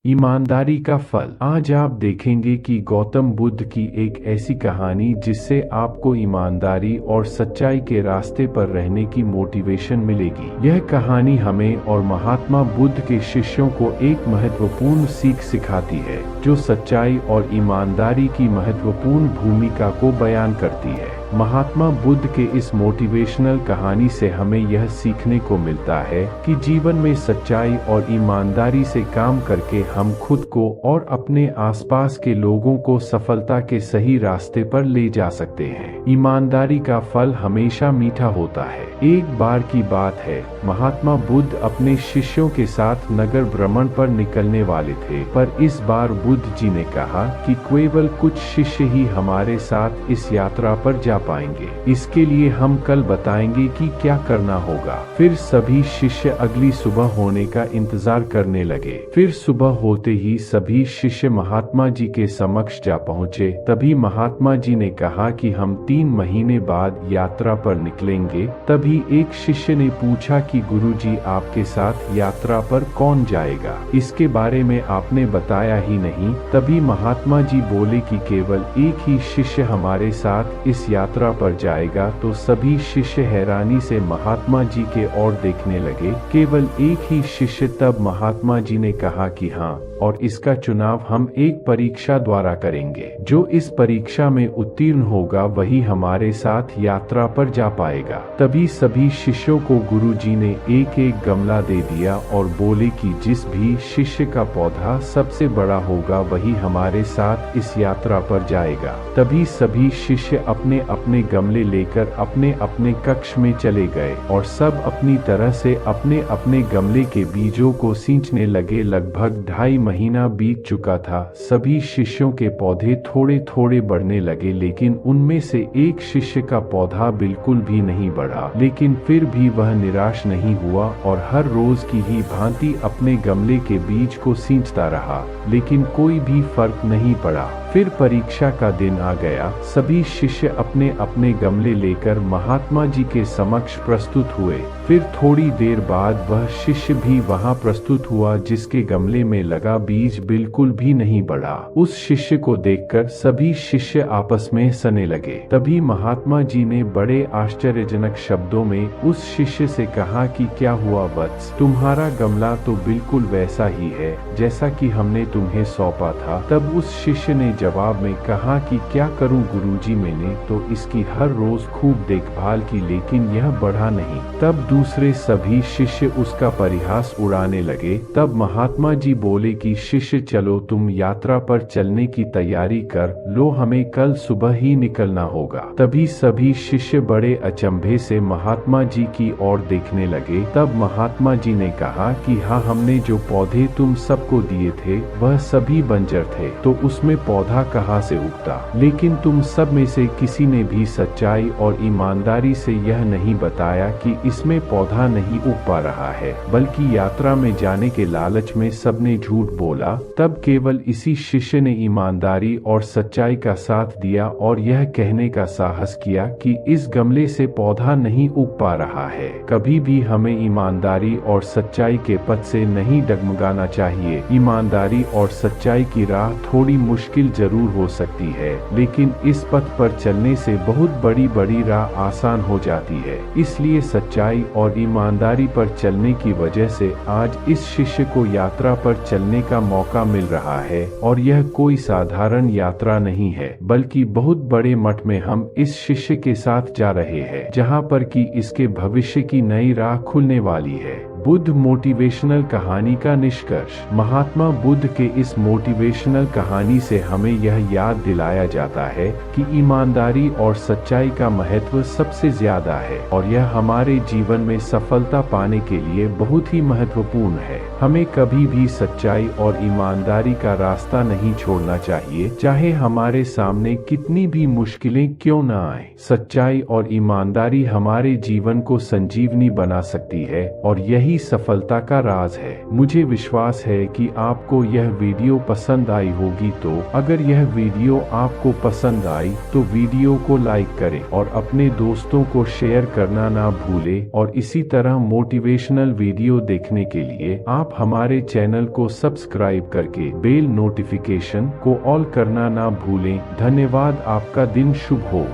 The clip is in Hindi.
ईमानदारी का फल। आज आप देखेंगे कि गौतम बुद्ध की एक ऐसी कहानी जिससे आपको ईमानदारी और सच्चाई के रास्ते पर रहने की मोटिवेशन मिलेगी। यह कहानी हमें और महात्मा बुद्ध के शिष्यों को एक महत्वपूर्ण सीख सिखाती है जो सच्चाई और ईमानदारी की महत्वपूर्ण भूमिका को बयान करती है। महात्मा बुद्ध के इस मोटिवेशनल कहानी से हमें यह सीखने को मिलता है कि जीवन में सच्चाई और ईमानदारी से काम करके हम खुद को और अपने आसपास के लोगों को सफलता के सही रास्ते पर ले जा सकते हैं। ईमानदारी का फल हमेशा मीठा होता है। एक बार की बात है, महात्मा बुद्ध अपने शिष्यों के साथ नगर भ्रमण पर निकलने वाले थे, पर इस बार बुद्ध जी ने कहा कि केवल कुछ शिष्य ही हमारे साथ इस यात्रा पर जा पाएंगे। इसके लिए हम कल बताएंगे कि क्या करना होगा। फिर सभी शिष्य अगली सुबह होने का इंतजार करने लगे। फिर सुबह होते ही सभी शिष्य महात्मा जी के समक्ष जा पहुँचे। तभी महात्मा जी ने कहा कि हम 3 महीने बाद यात्रा पर निकलेंगे। तभी एक शिष्य ने पूछा कि गुरुजी, आपके साथ यात्रा पर कौन जाएगा? इसके बारे में आपने बताया ही नहीं। तभी महात्मा जी बोले कि केवल एक ही शिष्य हमारे साथ इस यात्रा पर जाएगा। तो सभी शिष्य हैरानी से महात्मा जी के ओर देखने लगे। केवल एक ही शिष्य। तब महात्मा जी ने कहा कि हाँ, और इसका चुनाव हम एक परीक्षा द्वारा करेंगे। जो इस परीक्षा में उत्तीर्ण होगा वही हमारे साथ यात्रा पर जा पाएगा। तभी सभी शिष्यों को गुरुजी ने एक एक गमला दे दिया और बोले कि जिस भी शिष्य का पौधा सबसे बड़ा होगा वही हमारे साथ इस यात्रा पर जाएगा। तभी सभी शिष्य अपने अपने गमले लेकर अपने अपने कक्ष में चले गए और सब अपनी तरह से अपने अपने गमले के बीजों को सींचने लगे। लगभग 2.5 महीना बीत चुका था। सभी शिष्यों के पौधे थोड़े थोड़े बढ़ने लगे, लेकिन उनमें से एक शिष्य का पौधा बिल्कुल भी नहीं बढ़ा। लेकिन फिर भी वह निराश नहीं हुआ और हर रोज की ही भांति अपने गमले के बीज को सींचता रहा, लेकिन कोई भी फर्क नहीं पड़ा। फिर परीक्षा का दिन आ गया। सभी शिष्य अपने अपने गमले लेकर महात्मा जी के समक्ष प्रस्तुत हुए। फिर थोड़ी देर बाद वह शिष्य भी वहां प्रस्तुत हुआ जिसके गमले में लगा बीज बिल्कुल भी नहीं बढ़ा। उस शिष्य को देखकर सभी शिष्य आपस में हंसने लगे। तभी महात्मा जी ने बड़े आश्चर्यजनक शब्दों में उस शिष्य से कहा कि क्या हुआ वत्स, तुम्हारा गमला तो बिल्कुल वैसा ही है जैसा कि हमने तुम्हें सौंपा था। तब उस शिष्य ने जवाब में कहा कि क्या करूं गुरुजी, मैंने तो इसकी हर रोज खूब देखभाल की लेकिन यह बढ़ा नहीं। तब दूसरे सभी शिष्य उसका परिहास उड़ाने लगे। तब महात्मा जी बोले कि शिष्य, चलो तुम यात्रा पर चलने की तैयारी कर लो, हमें कल सुबह ही निकलना होगा। तभी सभी शिष्य बड़े अचंभे से महात्मा जी की ओर देखने लगे। तब महात्मा जी ने कहा कि हाँ, हमने जो पौधे तुम सबको दिए थे वह सभी बंजर थे, तो उसमें पौधा कहाँ से उगता? लेकिन तुम सब में से किसी ने भी सच्चाई और ईमानदारी से यह नहीं बताया कि इसमें पौधा नहीं उग पा रहा है, बल्कि यात्रा में जाने के लालच में सबने झूठ बोला। तब केवल इसी शिष्य ने ईमानदारी और सच्चाई का साथ दिया और यह कहने का साहस किया कि इस गमले से पौधा नहीं उग पा रहा है। कभी भी हमें ईमानदारी और सच्चाई के पथ से नहीं डगमगाना चाहिए। ईमानदारी और सच्चाई की राह थोड़ी मुश्किल जरूर हो सकती है, लेकिन इस पथ पर चलने से बहुत बड़ी बड़ी राह आसान हो जाती है। इसलिए सच्चाई और ईमानदारी पर चलने की वजह से आज इस शिष्य को यात्रा पर चलने का मौका मिल रहा है। और यह कोई साधारण यात्रा नहीं है, बल्कि बहुत बड़े मठ में हम इस शिष्य के साथ जा रहे हैं, जहाँ पर कि इसके भविष्य की नई राह खुलने वाली है। बुद्ध मोटिवेशनल कहानी का निष्कर्ष। महात्मा बुद्ध के इस मोटिवेशनल कहानी से हमें यह याद दिलाया जाता है कि ईमानदारी और सच्चाई का महत्व सबसे ज्यादा है और यह हमारे जीवन में सफलता पाने के लिए बहुत ही महत्वपूर्ण है। हमें कभी भी सच्चाई और ईमानदारी का रास्ता नहीं छोड़ना चाहिए, चाहे हमारे सामने कितनी भी मुश्किलें क्यों न आए। सच्चाई और ईमानदारी हमारे जीवन को संजीवनी बना सकती है और यही ही सफलता का राज है। मुझे विश्वास है कि आपको यह वीडियो पसंद आई होगी, तो अगर यह वीडियो आपको पसंद आई तो वीडियो को लाइक करें और अपने दोस्तों को शेयर करना ना भूलें। और इसी तरह मोटिवेशनल वीडियो देखने के लिए आप हमारे चैनल को सब्सक्राइब करके बेल नोटिफिकेशन को ऑल करना ना भूलें। धन्यवाद। आपका दिन शुभ हो।